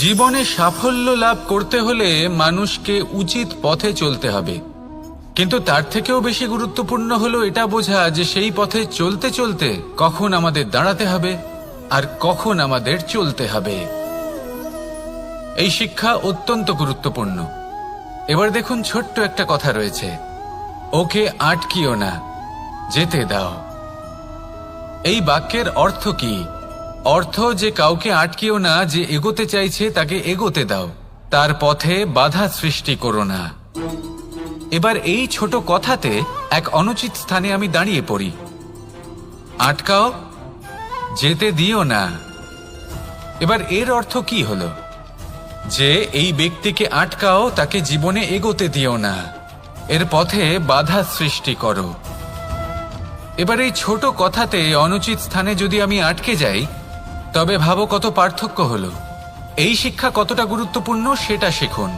জীবনে সাফল্য লাভ করতে হলে মানুষকে উচিত পথে চলতে হবে, কিন্তু তার থেকেও বেশি গুরুত্বপূর্ণ হলো এটা বোঝা যে সেই পথে চলতে চলতে কখন আমাদের দাঁড়াতে হবে আর কখন আমাদের চলতে হবে। এই শিক্ষা অত্যন্ত গুরুত্বপূর্ণ। এবার দেখুন, ছোট্ট একটা কথা রয়েছে, ওকে আটকিও না, যেতে দাও। এই বাক্যের অর্থ কি? অর্থ যে কাউকে আটকিও না, যে এগোতে চাইছে তাকে এগোতে দাও, তার পথে বাধা সৃষ্টি করো না। এবার এই ছোট কথাতে এক অনুচিত স্থানে আমি দাঁড়িয়ে পড়ি। আটকাও, যেতে দিও না। এবার এর অর্থ কি হলো? যে এই ব্যক্তিকে আটকাও, তাকে জীবনে এগোতে দিও না, এর পথে বাধা সৃষ্টি করো। এবার এই ছোট কথাতে অনুচিত স্থানে যদি আমি আটকে যাই, তবে ভাবো কত পার্থক্য হলো। এই শিক্ষা কতটা গুরুত্বপূর্ণ সেটা শিখুন,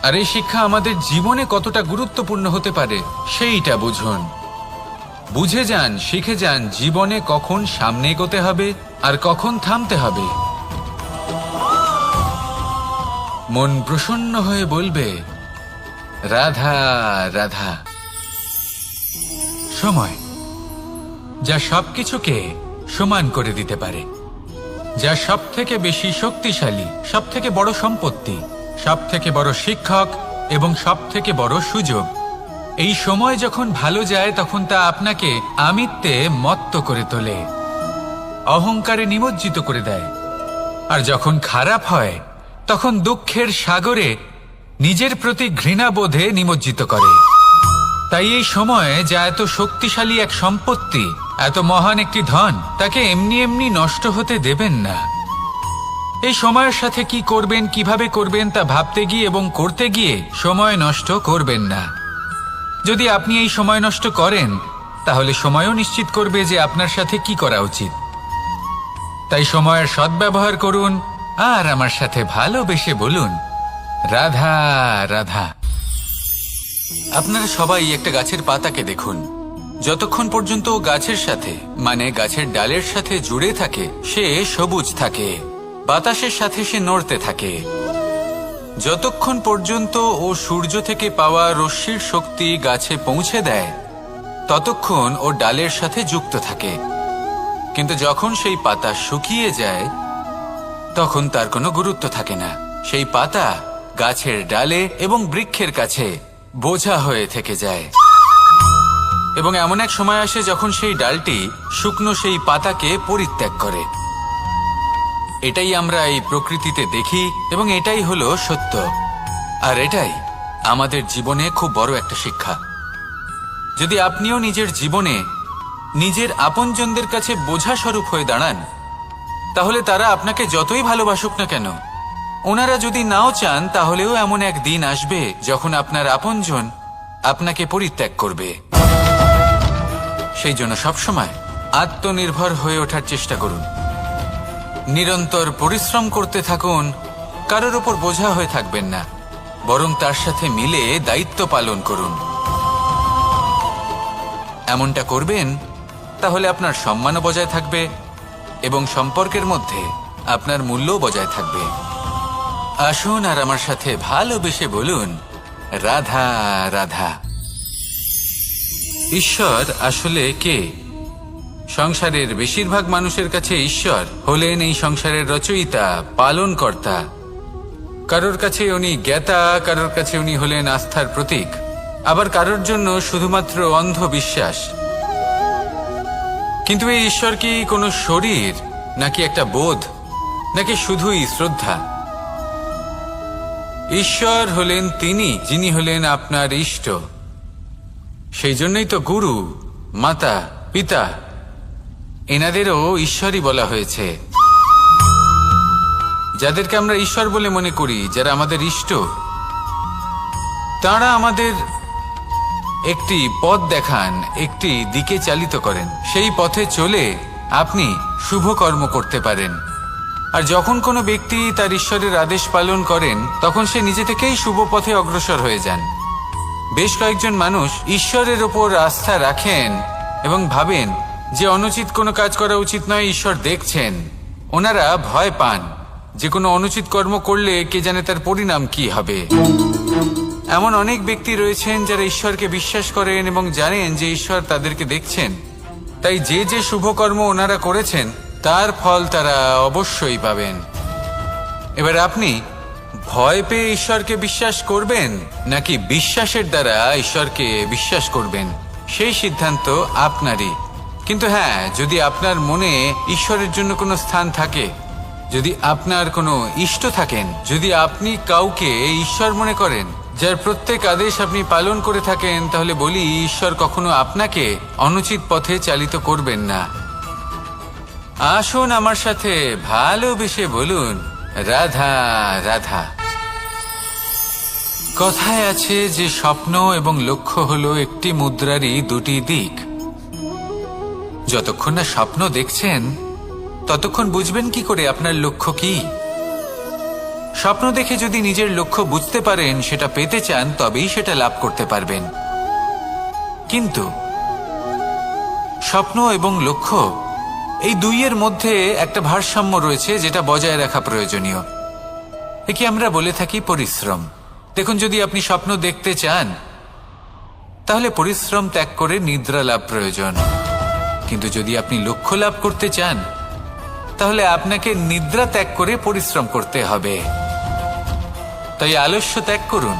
আর এই শিক্ষা আমাদের জীবনে কতটা গুরুত্বপূর্ণ হতে পারে সেইটা বুঝুন। বুঝে যান, শিখে যান জীবনে কখন সামনে এগোতে হবে আর কখন থামতে হবে। মন প্রসন্ন হয়ে বলবে, রাধা রাধা। সময় যা সবকিছুকে সমান করে দিতে পারে, যা সব থেকে বেশি শক্তিশালী, সব থেকে বড় সম্পত্তি, সব থেকে বড় শিক্ষক এবং সব থেকে বড় সুযোগ। এই সময় যখন ভালো যায় তখন তা আপনাকে আমিত্বে মত্ত করে তোলে, অহংকারে নিমজ্জিত করে দেয়। আর যখন খারাপ হয় তখন দুঃখের সাগরে নিজের প্রতি ঘৃণাবোধে নিমজ্জিত করে। তাই এই সময় যা এত শক্তিশালী এক সম্পত্তি, এত মহান একটি ধন, তাকে এমনি এমনি নষ্ট হতে দেবেন না। এই সময়ের সাথে কি করবেন, কিভাবে করবেন তা ভাবতে গিয়ে এবং করতে গিয়ে সময় নষ্ট করবেন না। যদি আপনি এই সময় নষ্ট করেন, তাহলে সময়ও নিশ্চিত করবে যে আপনার সাথে কি করা উচিত। তাই সময়ের সদ্ব্যবহার করুন আর আমার সাথে ভালোবেসে বলুন, রাধা রাধা। আপনারা সবাই একটা গাছের পাতাকে দেখুন, যতক্ষণ পর্যন্ত ও গাছের সাথে, মানে গাছের ডালের সাথে জুড়ে থাকে, সে সবুজ থাকে, বাতাসের সাথে সে নড়তে থাকে। যতক্ষণ পর্যন্ত ও সূর্য থেকে পাওয়া রশ্মির শক্তি গাছে পৌঁছে দেয়, ততক্ষণ ও ডালের সাথে যুক্ত থাকে। কিন্তু যখন সেই পাতা শুকিয়ে যায়, তখন তার কোনো গুরুত্ব থাকে না। সেই পাতা গাছের ডালে এবং বৃক্ষের কাছে বোঝা হয়ে থেকে যায়। এবং এমন এক সময় আসে যখন সেই ডালটি শুকনো সেই পাতাকে পরিত্যাগ করে। এটাই আমরা এই প্রকৃতিতে দেখি এবং এটাই হলো সত্য। আর এটাই আমাদের জীবনে খুব বড় একটা শিক্ষা। যদি আপনিও নিজের জীবনে নিজের আপনজনদের কাছে বোঝা স্বরূপ হয়ে দাঁড়ান, তাহলে তারা আপনাকে যতই ভালোবাসুক না কেন, ওনারা যদি নাও চান, তাহলেও এমন এক দিন আসবে যখন আপনার আপনজন আপনাকে পরিত্যাগ করবে। সেই জন্য সবসময় আত্মনির্ভর হয়ে ওঠার চেষ্টা করুন, নিরন্তর পরিশ্রম করতে থাকুন। কারোর ওপর বোঝা হয়ে থাকবেন না, বরং তার সাথে মিলে দায়িত্ব পালন করুন। এমনটা করবেন, তাহলে আপনার সম্মানও বজায় থাকবে এবং সম্পর্কের মধ্যে আপনার মূল্যও বজায় থাকবে। আসুন আর আমার সাথে ভালোবেসে বলুন, রাধা রাধা। ঈশ্বর আসলে কে? সংসারের বেশিরভাগ মানুষের কাছে ঈশ্বর হলেন এই সংসারের রচয়িতা, পালনকর্তা। কারোর কাছে উনি জ্ঞাতা, কারোর কাছে উনি হলেন আস্থার প্রতীক, আবার কারোর জন্য শুধুমাত্র অন্ধবিশ্বাস। কিন্তু এই ঈশ্বর কি কোনো শরীর, নাকি একটা বোধ, নাকি শুধুই শ্রদ্ধা? ঈশ্বর হলেন তিনি যিনি হলেন আপনার ইষ্ট। সেই জন্যই তো গুরু, মাতা, পিতা এনাদেরও ঈশ্বরই বলা হয়েছে। যাদেরকে আমরা ঈশ্বর বলে মনে করি, যারা আমাদের ইষ্ট, তারা আমাদের একটি পথ দেখান, একটি দিকে চালিত করেন। সেই পথে চলে আপনি শুভ কর্ম করতে পারেন। আর যখন কোনো ব্যক্তি তার ঈশ্বরের আদেশ পালন করেন, তখন সে নিজে থেকেই শুভ পথে অগ্রসর হয়ে যান। বেশ কয়েকজন মানুষ ঈশ্বরের ওপর আস্থা রাখেন এবং ভাবেন যে অনুচিত কোনো কাজ করা উচিত নয়, ঈশ্বর দেখছেন। ওনারা ভয় পান যে কোনো অনুচিত কর্ম করলে কে জানে তার পরিণাম কি হবে। এমন অনেক ব্যক্তি রয়েছেন যারা ঈশ্বরকে বিশ্বাস করেন এবং জানেন যে ঈশ্বর তাদেরকে দেখছেন, তাই যে যে শুভ কর্ম ওনারা করেছেন তার ফল তারা অবশ্যই পাবেন। এবার আপনি ভয় পেয়ে ঈশ্বরকে বিশ্বাস করবেন নাকি বিশ্বাসের দ্বারা ঈশ্বরকে বিশ্বাস করবেন, সেই সিদ্ধান্ত আপনারই। কিন্তু হ্যাঁ, যদি আপনার মনে ঈশ্বরের জন্য কোনো স্থান থাকে, যদি আপনার কোনো ইষ্ট থাকেন, যদি আপনি কাউকে ঈশ্বর মনে করেন যার প্রত্যেক আদেশ আপনি পালন করে থাকেন, তাহলে বলি ঈশ্বর কখনো আপনাকে অনুচিত পথে চালিত করবেন না। আসুন আমার সাথে ভালোবেসে বলুন, রাধা রাধা। কথায় আছে যে স্বপ্ন এবং লক্ষ্য হলো একটি মুদ্রারই দুটি দিক। যতক্ষণ না স্বপ্ন দেখছেন ততক্ষণ বুঝবেন কি করে আপনার লক্ষ্য কি। স্বপ্ন দেখে যদি নিজের লক্ষ্য বুঝতে পারেন, সেটা পেতে চান, তবেই সেটা লাভ করতে পারবেন। কিন্তু স্বপ্ন এবং লক্ষ্য এই দুইয়ের মধ্যে একটা ভারসাম্য রয়েছে যেটা বজায় রাখা প্রয়োজনীয়। একে আমরা বলে থাকি পরিশ্রম। দেখুন, যদি আপনি স্বপ্ন দেখতে চান তাহলে পরিশ্রম ত্যাগ করে নিদ্রা লাভ প্রয়োজন। কিন্তু যদি আপনি লক্ষ্য লাভ করতে চান তাহলে আপনাকে নিদ্রা ত্যাগ করে পরিশ্রম করতে হবে। তাই আলস্য ত্যাগ করুন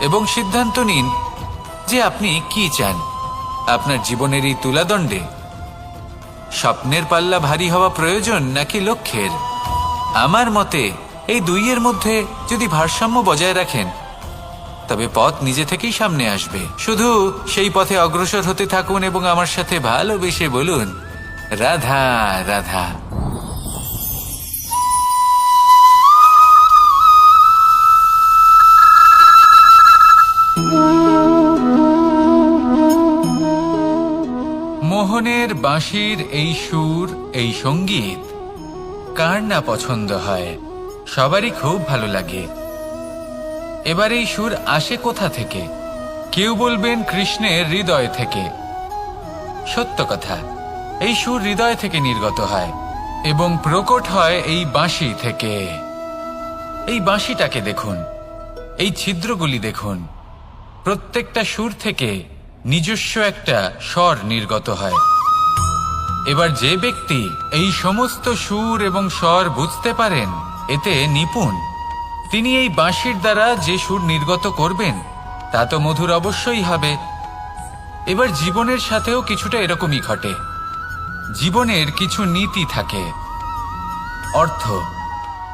এবং সিদ্ধান্ত নিন যে আপনি কি চান। আপনার জীবনের এই তুলাদণ্ডে স্বপ্নের পাল্লা ভারী হওয়া প্রয়োজন নাকি লক্ষ্যের? আমার মতে এই দুইয়ের মধ্যে যদি ভারসাম্য বজায় রাখেন তবে পথ নিজে থেকেই সামনে আসবে। শুধু সেই পথে অগ্রসর হতে থাকুন এবং আমার সাথে ভালোবেসে বলুন, রাধা রাধা। মোহনের বাঁশির এই সুর, এই সঙ্গীত কার না পছন্দ হয়? সবারই খুব ভালো লাগে। এবার এই সুর আসে কোথা থেকে? কেউ বলবেন কৃষ্ণের হৃদয় থেকে। সত্য কথা, এই সুর হৃদয় থেকে নির্গত হয় এবং প্রকট হয় এই বাঁশি থেকে। এই বাঁশিটাকে দেখুন, এই ছিদ্রগুলি দেখুন, প্রত্যেকটা সুর থেকে নিজস্ব একটা স্বর নির্গত হয়। এবার যে ব্যক্তি এই সমস্ত সুর এবং স্বর বুঝতে পারেন, এতে নিপুণ, তিনি এই বাঁশির দ্বারা যে সুর নির্গত করবেন তা তো মধুর অবশ্যই হবে। এবার জীবনের সাথেও কিছুটা এরকমই ঘটে। জীবনের কিছু নীতি থাকে, অর্থ,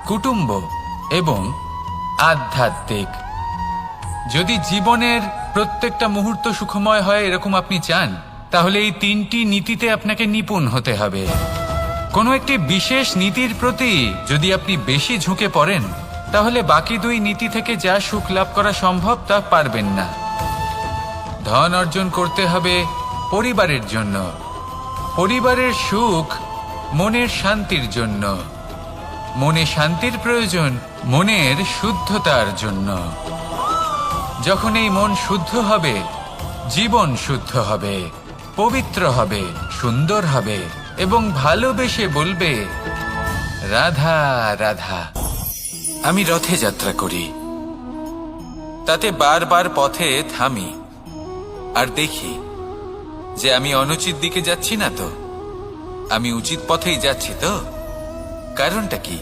কুটুম্ব এবং আধ্যাত্মিক। যদি জীবনের প্রত্যেকটা মুহূর্ত সুখময় হয় এরকম আপনি চান, তাহলে এই তিনটি নীতিতে আপনাকে নিপুণ হতে হবে। কোনো একটি বিশেষ নীতির প্রতি যদি আপনি বেশি ঝুঁকে পড়েন তাহলে বাকি দুই নীতি থেকে যা সুখ লাভ করা সম্ভব তা পারবেন না। ধন অর্জন করতে হবে পরিবারের জন্য, পরিবারের সুখ মনের শান্তির জন্য, মনে শান্তির প্রয়োজন মনের শুদ্ধতার জন্য। যখন এই মন শুদ্ধ হবে, জীবন শুদ্ধ হবে, পবিত্র হবে, সুন্দর হবে এবং ভালোবেসে বলবে, রাধা রাধা। আমি রথে যাত্রা করি, তাতে বারবার পথে থামি আর দেখি যে আমি অনুচিত দিকে যাচ্ছি না তো, আমি উচিত পথেই যাচ্ছি তো। কারণটা কি?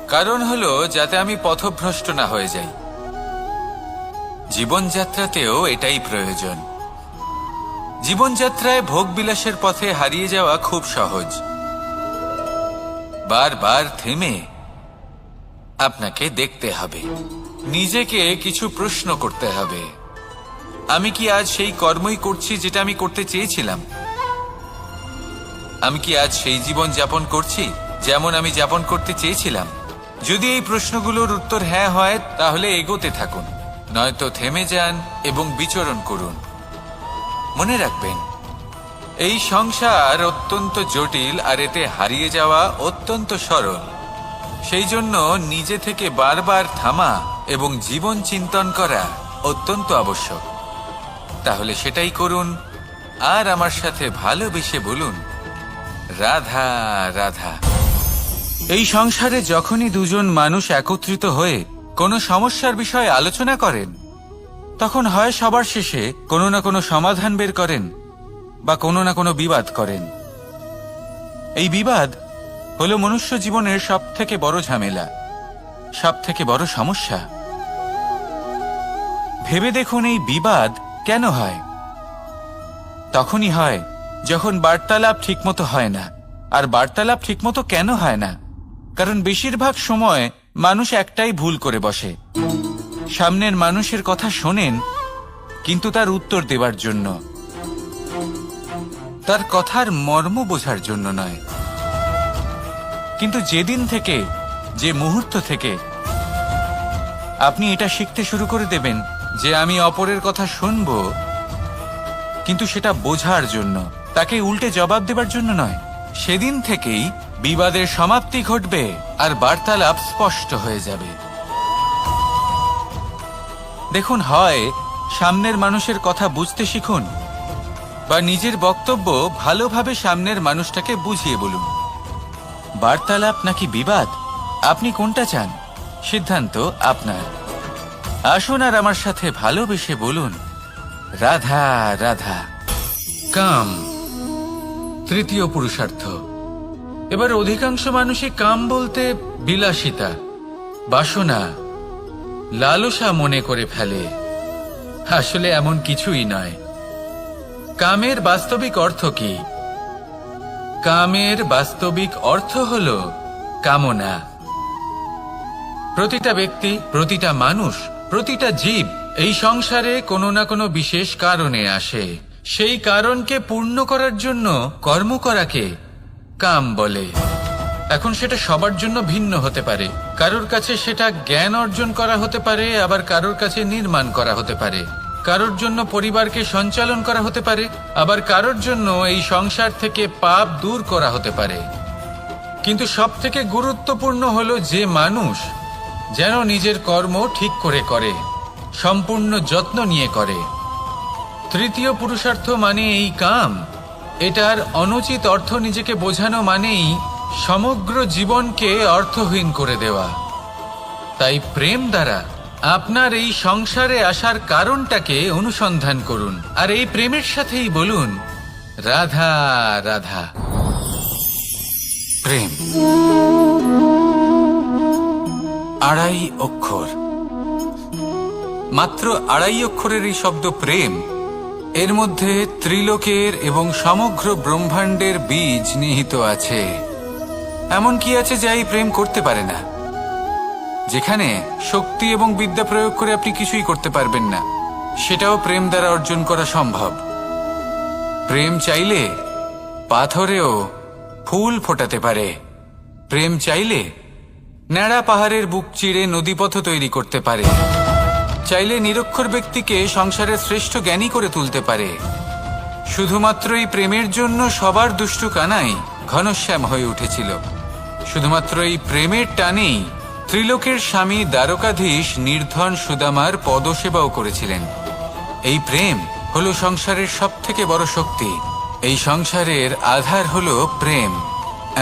কারণ হলো যাতে আমি পথভ্রষ্ট না হয়ে যাই। জীবনযাত্রাতেও এটাই প্রয়োজন। জীবনযাত্রায় ভোগ বিলাসের পথে হারিয়ে যাওয়া খুব সহজ। বারবার থেমে আপনাকে দেখতে হবে, নিজেকে কিছু প্রশ্ন করতে হবে। আমি কি আজ সেই কর্মই করছি যেটা আমি করতে চেয়েছিলাম? আমি কি আজ সেই জীবন যাপন করছি যেমন আমি যাপন করতে চেয়েছিলাম? যদি এই প্রশ্নগুলোর উত্তর হ্যাঁ হয় তাহলে এগোতে থাকুন, নয়তো থেমে যান এবং বিচরণ করুন। মনে রাখবেন, এই সংসার অত্যন্ত জটিল আর এতে হারিয়ে যাওয়া অত্যন্ত সরল। সেই জন্য নিজে থেকে বারবার থামা এবং জীবন চিন্তন করা অত্যন্ত আবশ্যক। তাহলে সেটাই করুন আর আমার সাথে ভালোবেসে বলুন, রাধা রাধা। এই সংসারে যখনই দুজন মানুষ একত্রিত হয়ে কোনো সমস্যার বিষয়ে আলোচনা করেন, তখন হয় সবার শেষে কোনো না কোনো সমাধান বের করেন বা কোনো না কোনো বিবাদ করেন। এই বিবাদ হলো মনুষ্য জীবনের সবথেকে বড় ঝামেলা, সবথেকে বড় সমস্যা। ভেবে দেখুন এই বিবাদ কেন হয়? তখনই হয় যখন বার্তালাপ ঠিকমতো হয় না। আর বার্তালাপ ঠিকমতো কেন হয় না? কারণ বেশিরভাগ সময় মানুষ একটাই ভুল করে বসে। সামনের মানুষের কথা শোনেন, কিন্তু তার উত্তর দেওয়ার জন্য, তার কথার মর্ম বোঝার জন্য নয়। কিন্তু যেদিন থেকে, যে মুহূর্ত থেকে আপনি এটা শিখতে শুরু করে দেবেন যে আমি অপরের কথা শুনব, কিন্তু সেটা বোঝার জন্য, তাকে উল্টে জবাব দেবার জন্য নয়, সেদিন থেকেই বিবাদের সমাপ্তি ঘটবে আর বার্তালাপ স্পষ্ট হয়ে যাবে। দেখুন, হয় সামনের মানুষের কথা বুঝতে শিখুন বা নিজের বক্তব্য ভালোভাবে সামনের মানুষটাকে বুঝিয়ে বলুন। বার্তালাপ নাকি বিবাদ, আপনি কোনটা চান? সিদ্ধান্ত আপনার। আসুন আর আমার সাথে ভালোবেসে বলুন, রাধা রাধা। কাম তৃতীয় পুরুষার্থ। এবার অধিকাংশ মানুষই কাম বলতে বিলাসিতা, বাসনা, লালসা মনে করে ফেলে। আসলে এমন কিছুই নয়। কামের বাস্তবিক অর্থ কি? কামের বাস্তবিক অর্থ হল কামনা। প্রতিটা ব্যক্তি, প্রতিটা মানুষ, প্রতিটা জীব এই সংসারে কোনো না কোনো বিশেষ কারণে আসে। সেই কারণকে পূর্ণ করার জন্য কর্ম করাকে কাম বলে। এখন সেটা সবার জন্য ভিন্ন হতে পারে। কারোর কাছে সেটা জ্ঞান অর্জন করা হতে পারে, আবার কারোর কাছে নির্মাণ করা হতে পারে। কারোর জন্য পরিবারকে সঞ্চালন করা হতে পারে, আবার কারোর জন্য এই সংসার থেকে পাপ দূর করা হতে পারে। কিন্তু সবথেকে গুরুত্বপূর্ণ হলো যে মানুষ যেন নিজের কর্ম ঠিক করে করে, সম্পূর্ণ যত্ন নিয়ে করে। তৃতীয় পুরুষার্থ মানে এই কাম। এটার অনুচিত অর্থ নিজেকে বোঝানো মানেই সমগ্র জীবনকে অর্থহীন করে দেওয়া। তাই প্রেম দ্বারা আপনার এই সংসারে আসার কারণটাকে অনুসন্ধান করুন, আর এই প্রেমের সাথেই বলুন, রাধা রাধা। প্রেম আড়াই অক্ষর, মাত্র আড়াই অক্ষরের এই শব্দ প্রেম, এর মধ্যে ত্রিলোকের এবং সমগ্র ব্রহ্মাণ্ডের বীজ নিহিত আছে। এমন কি আছে যা এই প্রেম করতে পারে না? যেখানে শক্তি এবং বিদ্যা প্রয়োগ করে আপনি কিছুই করতে পারবেন না, সেটাও প্রেম দ্বারা অর্জন করা সম্ভব। প্রেম চাইলে পাথরেও ফুল ফোটাতে পারে। প্রেম চাইলে ন্যাড়া পাহাড়ের বুক চিরে নদীপথ তৈরি করতে পারে। চাইলে নিরক্ষর ব্যক্তিকে সংসারের শ্রেষ্ঠ জ্ঞানী করে তুলতে পারে। শুধুমাত্র এই প্রেমের জন্য সবার দুষ্টু কানাই ঘনশ্যাম হয়ে উঠেছিল। শুধুমাত্র এই প্রেমের টানেই ত্রিলোকের স্বামী দ্বারকাধীশ নির্ধন সুদামার পদসেবাও করেছিলেন। এই প্রেম হলো সংসারের সবথেকে বড় শক্তি। এই সংসারের আধার হলো প্রেম।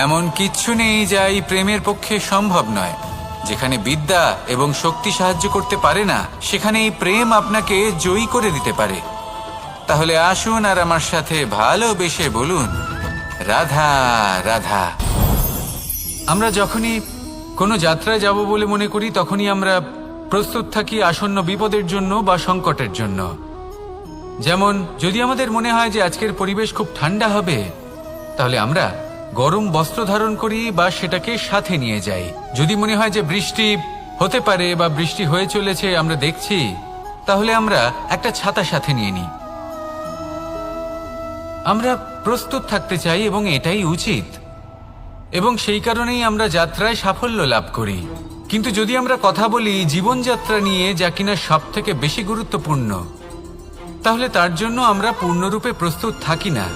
এমন কিচ্ছু নেই যা এই প্রেমের পক্ষে সম্ভব নয়। যেখানে বিদ্যা এবং শক্তি সাহায্য করতে পারে না, সেখানে এই প্রেম আপনাকে জয়ী করে দিতে পারে। তাহলে আসুন আর আমার সাথে ভালোবেসে বলুন, রাধা রাধা। আমরা যখনই কোনো যাত্রায় যাব বলে মনে করি, তখনই আমরা প্রস্তুত থাকি আসন্ন বিপদের জন্য বা সংকটের জন্য। যেমন যদি আমাদের মনে হয় যে আজকের পরিবেশ খুব ঠান্ডা হবে, তাহলে আমরা গরম বস্ত্র ধারণ করি বা সেটাকে সাথে নিয়ে যাই। যদি মনে হয় যে বৃষ্টি হতে পারে বা বৃষ্টি হয়ে চলেছে, আমরা দেখছি, তাহলে আমরা একটা ছাতা সাথে নিয়ে নিই। আমরা প্রস্তুত থাকতে চাই এবং এটাই উচিত, এবং সেই কারণেই আমরা যাত্রায় সাফল্য লাভ করি। কিন্তু যদি আমরা কথা বলি জীবনযাত্রা নিয়ে, যা কিনা সব থেকে বেশি গুরুত্বপূর্ণ, তাহলে তার জন্য আমরা পূর্ণরূপে প্রস্তুত থাকি না।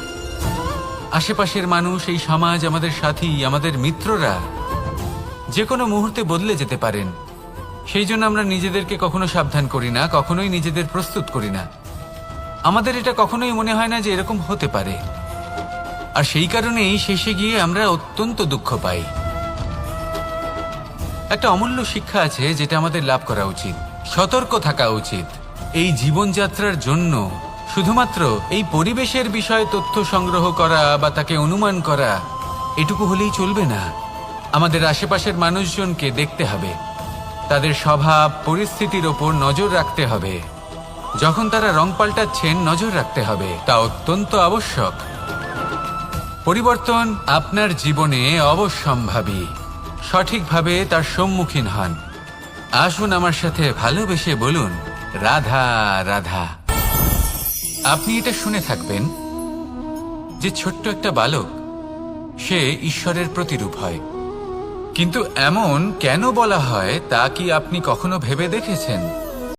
আশেপাশের মানুষ, এই সমাজ, আমাদের সাথী, আমাদের মিত্ররা যে কোনো মুহূর্তে বদলে যেতে পারেন। সেই জন্য আমরা নিজেদেরকে কখনো সাবধান করি না, কখনোই নিজেদের প্রস্তুত করি না। আমাদের এটা কখনোই মনে হয় না যে এরকম হতে পারে, আর সেই কারণেই শেষে গিয়ে আমরা অত্যন্ত দুঃখ পাই। একটা অমূল্য শিক্ষা আছে যেটা আমাদের লাভ করা উচিত। সতর্ক থাকা উচিত। এই জীবনযাত্রার জন্য শুধুমাত্র এই পরিবেশের বিষয়ে তথ্য সংগ্রহ করা বা তাকে অনুমান করা এটুকু হলেই চলবে না। আমাদের আশেপাশের মানুষজনকে দেখতে হবে, তাদের স্বভাব পরিস্থিতির ওপর নজর রাখতে হবে। যখন তারা রং পাল্টাচ্ছেন নজর রাখতে হবে, তা অত্যন্ত আবশ্যক। পরিবর্তন আপনার জীবনে অবশ্যম্ভাবী। সঠিকভাবে তার সম্মুখীন হন। আসুন আমার সাথে ভালোবেসে বলুন, রাধা রাধা। আপনি এটা শুনে থাকবেন যে ছোট্ট একটা বালক, সে ঈশ্বরের প্রতিরূপ হয়। কিন্তু এমন কেন বলা হয় তা কি আপনি কখনো ভেবে দেখেছেন?